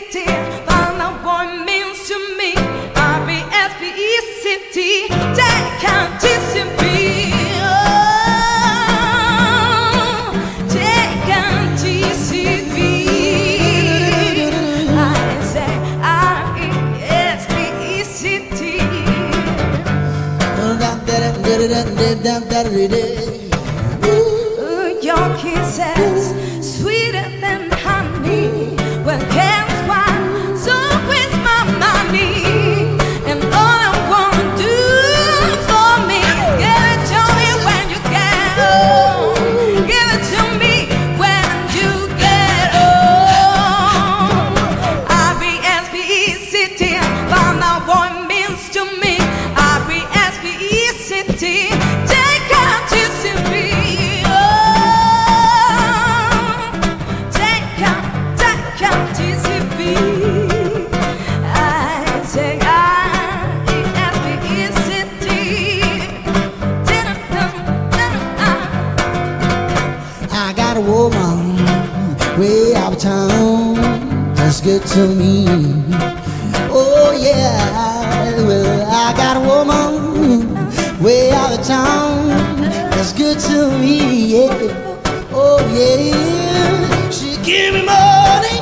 R-E-S-P-E-C-T. Find out what it means to me. R-E-S-P-E-C-T. J-Count-T-C-P. J-Count-T-C-P. I say R-E-S-P-E-C-T. Ooh, your kisses sweeter than honey. Well, guess what? So is my money. And all I wanna do for me is give it to me when you get home. Give it to me when you get home. R-E-S-P-E-C-T. Find out what it means to me. R-E-S-P-E-C-T. Take out T-C-P. Take out T-C-P. I say R-E-S-P-E-C-T. I got a woman way out of town that's good to me. Oh yeah, well I got a woman way out of town that's good to me. Yeah, oh yeah, she give me money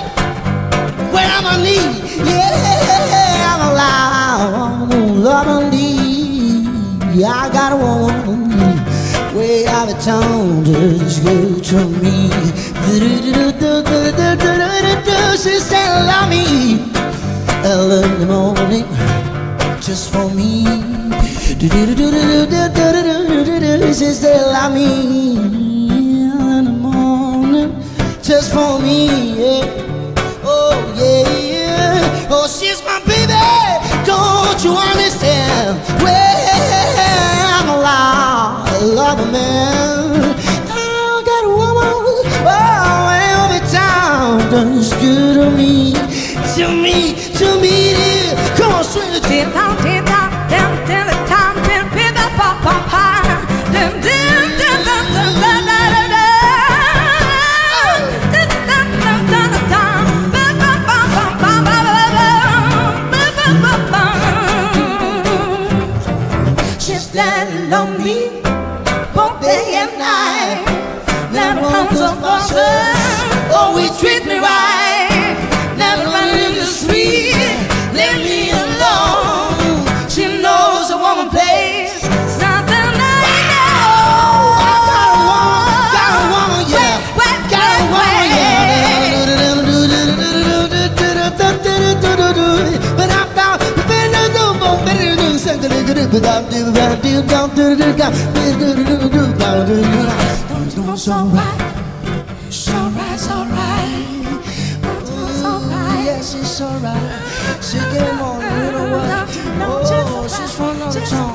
when I'm on need. Yeah, I'm alive, love on need. I got a woman way out of town, just good to me. She said love me early in the morning, just for me. She said love me in the morning, just for me. Yeah. Oh yeah, oh she's my baby. Don't you understand? Well, I'm alive, I love a man. I got a woman, oh, every time that's good to me, to me, to me. Come on, swing it. Dip down, dip down, down, down the time, dip, dip, dip, pop, pop, pop. Dip, dip, dip, dip, dip, dip, dip, dip, dip, dip, dip, dip, dip, dip, bip, bop, bop, bop, bop, bip, bip, bop, bop. She's landing on me both day and night. Never comes up for her. Always treat me right. Never run in the street. Leave me alone. She knows a woman plays something I know. I got a woman, yeah. Got a woman, It's alright. It's alright. It's alright. It's alright. yes, it's alright. She get on, you know what? Oh, she's from another town.